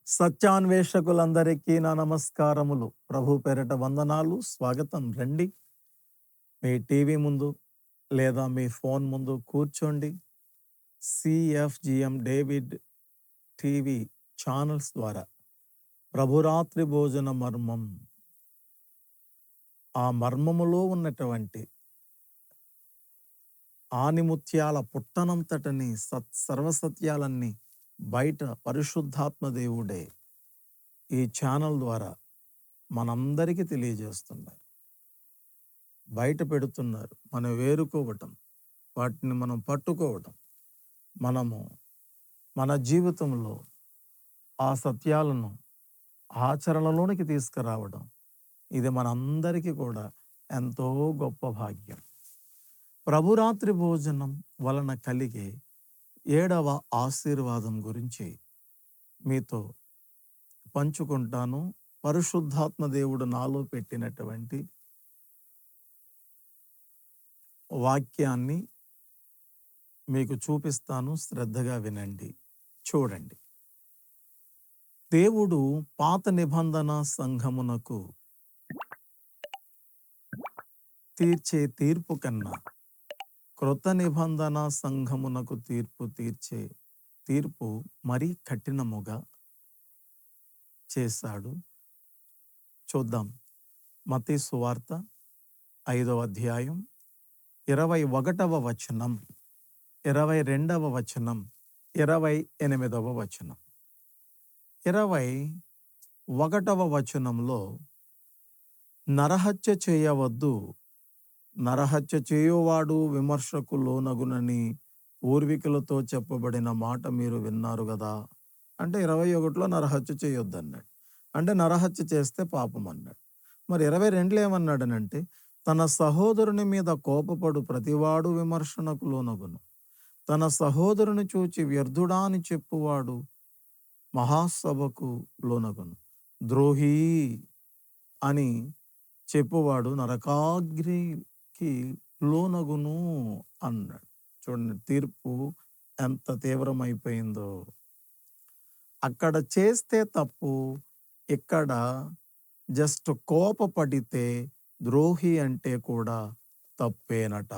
సత్యాన్వేషకులందరికీ నా నమస్కారములు. ప్రభు పేరిట వందనాలు. స్వాగతం. రండి, మీ టీవీ ముందు లేదా మీ ఫోన్ ముందు కూర్చోండి. సిఎఫ్జిఎం డేవిడ్ టీవీ ఛానల్స్ ద్వారా ప్రభురాత్రి భోజన మర్మం, ఆ మర్మములో ఉన్నటువంటి ఆనిముత్యాల పుట్టనంతటని సర్వసత్యాలన్నీ బయట పరిశుద్ధాత్మ దేవుడే ఈ ఛానల్ ద్వారా మనందరికీ తెలియజేస్తున్నారు, బయట పెడుతున్నారు. మనం వేరుకోవటం, వాటిని మనం పట్టుకోవటం, మనము మన జీవితంలో ఆ సత్యాలను ఆచరణలోనికి తీసుకురావడం, ఇది మనందరికీ కూడా ఎంతో గొప్ప భాగ్యం. ప్రభురాత్రి భోజనం వలన కలిగే 7వ ఆశీర్వాదం గురించి మీతో పంచుకుంటాను. పరిశుద్ధాత్మ దేవుడు నాలో పెట్టినటువంటి వాక్యాన్ని మీకు చూపిస్తాను. శ్రద్ధగా వినండి, చూడండి. దేవుడు పాత నిబంధన సంఘమునకు తీర్చే తీర్పు కన్నా క్రొత్త నిబంధన సంఘమునకు తీర్చే తీర్పు మరీ కఠినముగా చేశాడు. చూద్దాం. మత్తయి సువార్త 5వ అధ్యాయం 21వ వచనం, 22వ వచనం, 28వ వచనం. 21వ వచనంలో నరహత్య చేయవద్దు, నరహత్య చేయువాడు విమర్శకు లోనగునని పూర్వీకులతో చెప్పబడిన మాట మీరు విన్నారు కదా. అంటే 21లో నరహత్య చేయొద్దు అన్నాడు. అంటే నరహత్య చేస్తే పాపం అన్నాడు. మరి 22లో ఏమన్నాడనంటే, తన సహోదరుని మీద కోపపడు ప్రతివాడు విమర్శనకు లోనగును, తన సహోదరుని చూచి వ్యర్థుడా అని చెప్పువాడు మహాసభకు లోనగును, ద్రోహి అని చెప్పువాడు నరకాగ్నికి లోనగును అన్నాడు. చూడండి, తీర్పు ఎంత తీవ్రమైపోయిందో. అక్కడ చేస్తే తప్పు, ఇక్కడ జస్ట్ కోపపడితే ద్రోహి అంటే కూడా తప్పేనట.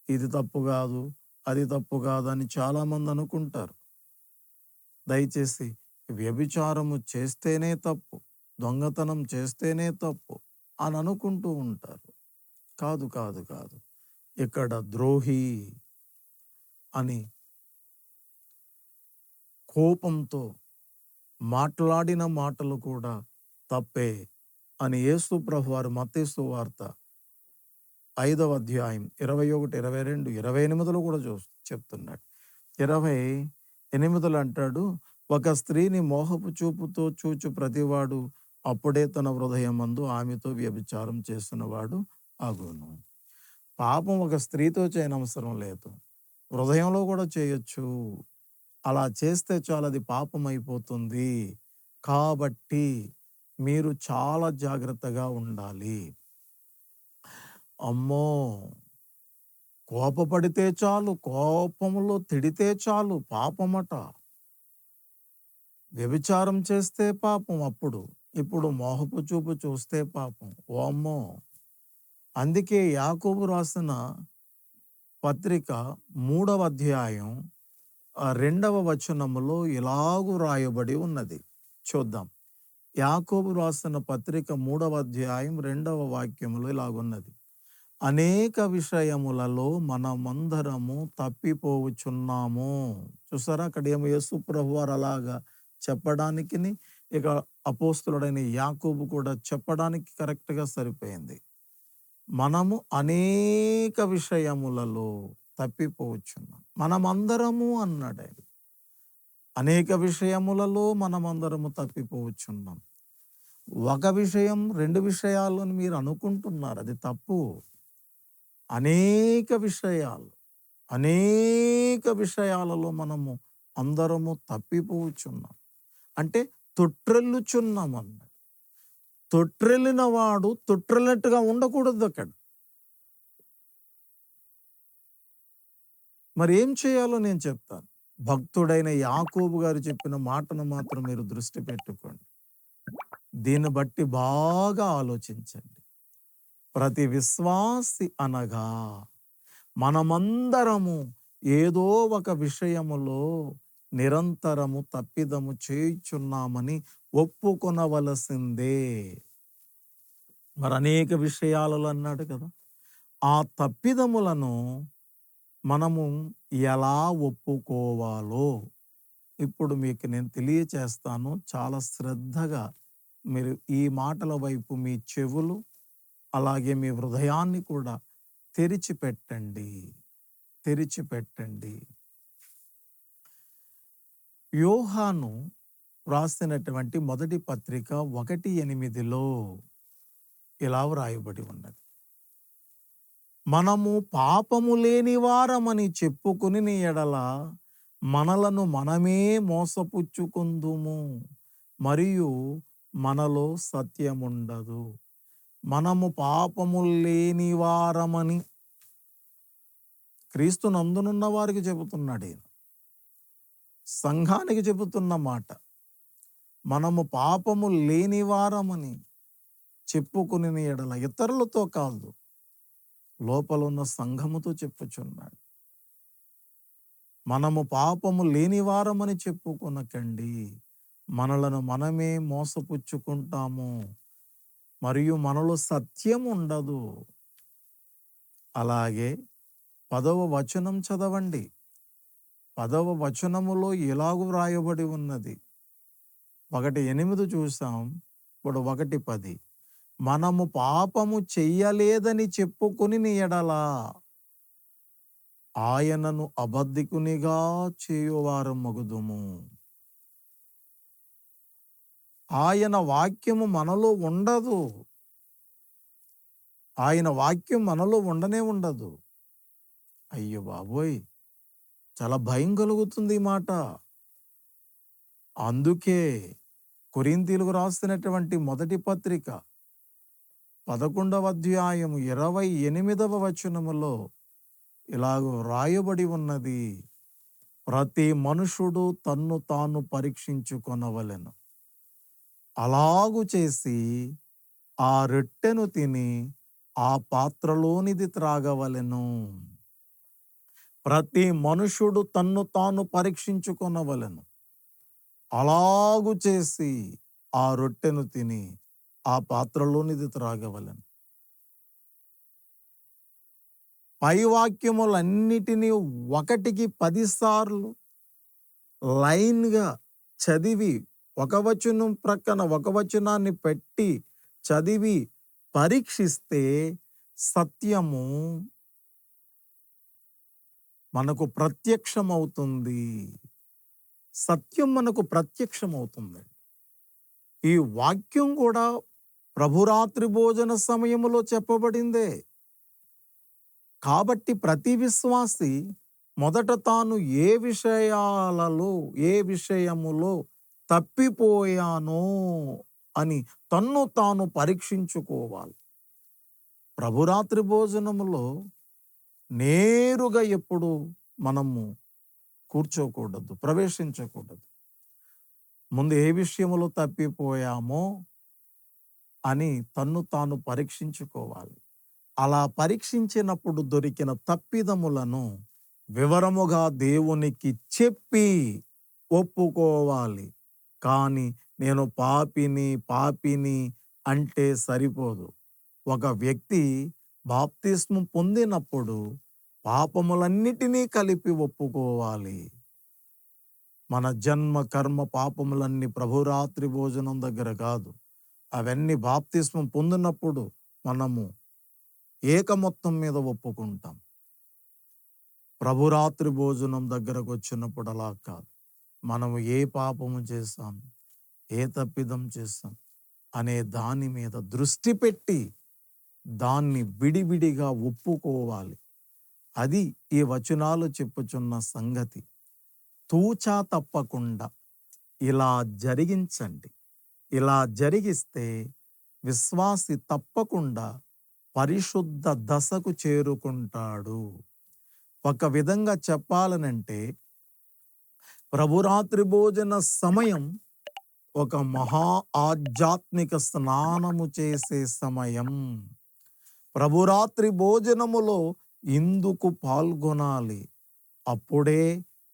ఇది తప్పు కాదు, అది తప్పు కాదు అని చాలామంది అనుకుంటారు. దయచేసి వ్యభిచారము చేస్తేనే తప్పు, దొంగతనం చేస్తేనే తప్పు అని అనుకుంటూ ఉంటారు. కాదు కాదు కాదు, ఇక్కడ ద్రోహి అని కోపంతో మాట్లాడిన మాటలు కూడా తప్పే అని యేసు ప్రభువారు మత్తయి సువార్త 5వ అధ్యాయం 21, 22, 28లో కూడా చెప్తున్నాడు. 28లో అంటాడు, ఒక స్త్రీని మోహపు చూపుతో చూచు ప్రతివాడు అప్పుడే తన హృదయమందు ఆమెతో వ్యభిచారం చేసినవాడు అగును. పాపం ఒక స్త్రీతో చేయనవసరం లేదు, హృదయంలో కూడా చేయొచ్చు. అలా చేస్తే చాలు, అది పాపం అయిపోతుంది. కాబట్టి మీరు చాలా జాగ్రత్తగా ఉండాలి. అమ్మో, కోపపడితే చాలు, కోపంలో తిడితే చాలు పాపమట. వ్యభిచారం చేస్తే పాపం, ఇప్పుడు మోహపు చూపు చూస్తే పాపం. ఓ అమ్మో. అందుకే యాకోబు రాసిన పత్రిక 3వ అధ్యాయం 2వ వచనములో ఇలాగు రాయబడి ఉన్నది. చూద్దాం. యాకోబు రాసిన పత్రిక 3వ అధ్యాయం 2వ వాక్యములో ఇలాగున్నది, అనేక విషయములలో మనమందరము తప్పిపోవచ్చున్నాము. చూసారా, అక్కడ ఏమో యేసు ప్రభువారు అలాగా చెప్పడానికి, ఇక అపోస్తలుడైన యాకోబు కూడా చెప్పడానికి కరెక్ట్గా సరిపోయింది. మనము అనేక విషయములలో తప్పిపోవచ్చున్నాం. మనమందరము అన్నాడు ఆయన. అనేక విషయములలో మనమందరము తప్పిపోవచ్చున్నాం. ఒక విషయం, 2 విషయాలు అని మీరు అనుకుంటున్నారు, అది తప్పు. అనేక విషయాలలో మనము అందరము తప్పిపోవచ్చున్నాం. అంటే తొట్రెల్లుచున్నాం అన్నాడు. తొట్రెళ్ళిన వాడు తొట్రెళ్ళినట్టుగా ఉండకూడదు అక్కడ. మరి ఏం చేయాలో నేను చెప్తాను. భక్తుడైన యాకోబు గారు చెప్పిన మాటను మాత్రం మీరు దృష్టి పెట్టుకోండి. దీన్ని బట్టి బాగా ఆలోచించండి. ప్రతి విశ్వాసి అనగా మనమందరము ఏదో ఒక విషయములో నిరంతరము తప్పిదము చేయుచున్నామని ఒప్పుకొనవలసిందే. మరి అనేక విషయాలలో అన్నాడు కదా, ఆ తప్పిదములను మనము ఎలా ఒప్పుకోవాలో ఇప్పుడు మీకు నేను తెలియచేస్తాను. చాలా శ్రద్ధగా మీరు ఈ మాటల వైపు మీ చెవులు అలాగే మీ హృదయాన్ని కూడా తెరిచిపెట్టండి. యోహాను రాసినటువంటి మొదటి పత్రిక 1:8 ఇలా వ్రాయబడి ఉన్నది. మనము పాపము లేని వారమని చెప్పుకుని ఎడల మనలను మనమే మోసపుచ్చుకుందుము, మరియు మనలో సత్యముండదు. మనము పాపము లేని వారమని క్రీస్తు నందునున్న వారికి చెబుతున్నాడు ఈయన. సంఘానికి చెబుతున్న మాట. మనము పాపము లేని వారమని చెప్పుకుని ఎడల, ఇతరులతో కాదు, లోపల ఉన్న సంఘముతో చెప్పుచున్నాడు. మనము పాపము లేని వారమని చెప్పుకొనకండి, మనలను మనమే మోసపుచ్చుకుంటాము, మరియు మనలో సత్యం ఉండదు. అలాగే 10వ వచనం చదవండి. 10వ వచనములో ఇలాగు వ్రాయబడి ఉన్నది. 1:8 చూసాం, ఇప్పుడు 1:10. మనము పాపము చెయ్యలేదని చెప్పుకుని ఎడలా ఆయనను అబద్ధికునిగా చేయువారం మగుదుము. ఆయన వాక్యము మనలో ఉండదు. ఆయన వాక్యం మనలో ఉండనే ఉండదు. అయ్యో బాబోయ్, చాలా భయం కలుగుతుంది ఈ మాట. అందుకే కొరింథీయులకు రాసినటువంటి మొదటి పత్రిక 11వ అధ్యాయము 28వ వచనములో ఇలాగ రాయబడి ఉన్నది. ప్రతి మనుషుడు తన్ను తాను పరీక్షించుకొనవలెను. అలాగు చేసి ఆ రొట్టెను తిని ఆ పాత్రలోనిది త్రాగవలెను. ప్రతి మనుషుడు తన్ను తాను పరీక్షించుకొనవలెను. అలాగు చేసి ఆ రొట్టెను తిని ఆ పాత్రలోనిది త్రాగవలెను. పై వాక్యములన్నిటినీ 1కి 10 సార్లు లైన్గా చదివి, ఒక వచనం ప్రక్కన ఒక వచనాన్ని పెట్టి చదివి పరీక్షిస్తే సత్యము మనకు ప్రత్యక్షమవుతుంది. సత్యం మనకు ప్రత్యక్షమవుతుంది. ఈ వాక్యం కూడా ప్రభురాత్రి భోజన సమయములో చెప్పబడిందే. కాబట్టి ప్రతి విశ్వాసి మొదట తాను ఏ విషయములో తప్పిపోయానో అని తన్ను తాను పరీక్షించుకోవాలి. ప్రభురాత్రి భోజనములో నేరుగా ఎప్పుడు మనము కూర్చోకూడదు, ప్రవేశించకూడదు. ముందు ఏ విషయములో తప్పిపోయామో అని తన్ను తాను పరీక్షించుకోవాలి. అలా పరీక్షించినప్పుడు దొరికిన తప్పిదములను వివరముగా దేవునికి చెప్పి ఒప్పుకోవాలి. కానీ నేను పాపిని అంటే సరిపోదు. ఒక వ్యక్తి బాప్తిస్మం పొందినప్పుడు పాపములన్నిటినీ కలిపి ఒప్పుకోవాలి. మన జన్మ కర్మ పాపములన్నీ ప్రభురాత్రి భోజనం దగ్గర కాదు, అవన్నీ బాప్తిస్మం పొందినప్పుడు మనము ఏక మొత్తం మీద ఒప్పుకుంటాం. ప్రభురాత్రి భోజనం దగ్గరకు వచ్చినప్పుడు అలా కాదు. మనము ఏ పాపము చేశాం, ఏ తప్పిదం చేశాం అనే దాని మీద దృష్టి పెట్టి దాన్ని విడివిడిగా ఒప్పుకోవాలి. అది ఈ వచనాలు చెప్పుచున్న సంగతి. తూచా తప్పకుండా ఇలా జరిగించండి. ఇలా జరిగిస్తే విశ్వాసి తప్పకుండా పరిశుద్ధ దశకు చేరుకుంటాడు. ఒక విధంగా చెప్పాలనంటే ప్రభురాత్రి భోజన సమయం ఒక మహా ఆధ్యాత్మిక స్నానము చేసే సమయం. ప్రభురాత్రి భోజనములో ఇందుకు పాల్గొనాలి. అప్పుడే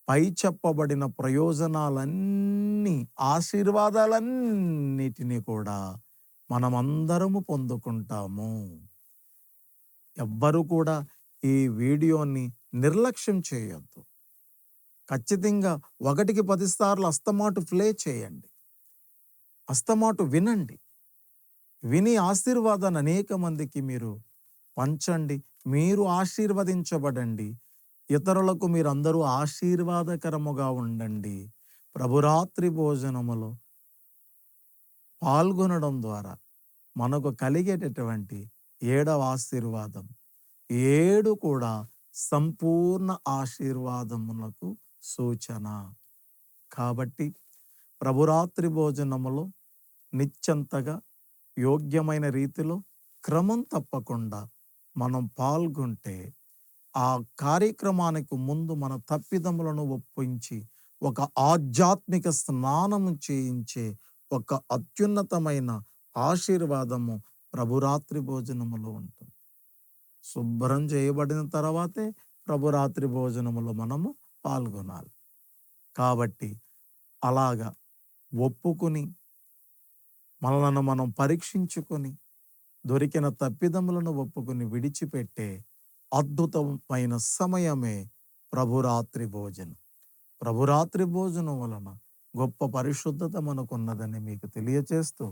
పై చెప్పబడిన ప్రయోజనాలన్నీ, ఆశీర్వాదాలన్నిటినీ కూడా మనమందరము పొందుకుంటాము. ఎవ్వరు కూడా ఈ వీడియోని నిర్లక్ష్యం చేయొద్దు. ఖచ్చితంగా 1కి 10 సార్లు అస్తమాటు ప్లే చేయండి. అస్తమాటు వినండి. విని ఆశీర్వాదాన్ని అనేక మందికి మీరు పంచండి. మీరు ఆశీర్వదించబడండి. ఇతరులకు మీరందరూ ఆశీర్వాదకరముగా ఉండండి. ప్రభురాత్రి భోజనములో పాల్గొనడం ద్వారా మనకు కలిగేటటువంటి 7వ ఆశీర్వాదం, 7 కూడా సంపూర్ణ ఆశీర్వాదములకు సూచన. కాబట్టి ప్రభురాత్రి భోజనములో నిశ్చంతగా యోగ్యమైన రీతిలో క్రమం తప్పకుండా మనం పాల్గొంటే ఆ కార్యక్రమానికి ముందు మన తప్పిదములను ఒప్పించి ఒక ఆధ్యాత్మిక స్నానము చేయించే ఒక అత్యున్నతమైన ఆశీర్వాదము ప్రభురాత్రి భోజనములో ఉంటుంది. శుభ్రం చేయబడిన తర్వాతే ప్రభురాత్రి భోజనములో మనము పాల్గొనాలి. కాబట్టి అలాగా ఒప్పుకుని మనలను మనం పరీక్షించుకొని దొరికిన తప్పిదములను ఒప్పుకుని విడిచిపెట్టే అద్భుతమైన సమయమే ప్రభురాత్రి భోజనం. ప్రభురాత్రి భోజనం వలన గొప్ప పరిశుద్ధత మనకున్నదని మీకు తెలియచేస్తూ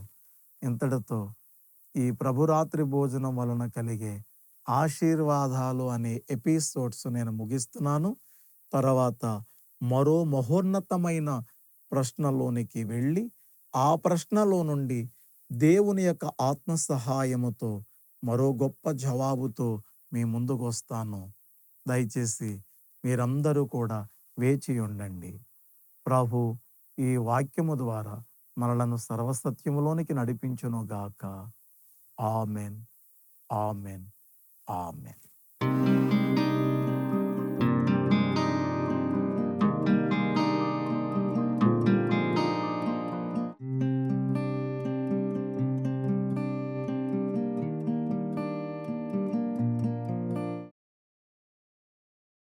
ఇంతటితో ఈ ప్రభురాత్రి భోజనం వలన కలిగే ఆశీర్వాదాలు అనే ఎపిసోడ్స్ నేను ముగిస్తున్నాను. తర్వాత మరో మహోన్నతమైన ప్రశ్నలోనికి వెళ్ళి ఆ ప్రశ్నలో నుండి దేవుని యొక్క ఆత్మ సహాయముతో మరో గొప్ప జవాబుతో మీ ముందుకు వస్తాను. దయచేసి మీరందరూ కూడా వేచి ఉండండి. ప్రభు ఈ వాక్యము ద్వారా మనలను సర్వసత్యములోనికి నడిపించునుగాక. Amen, amen, amen.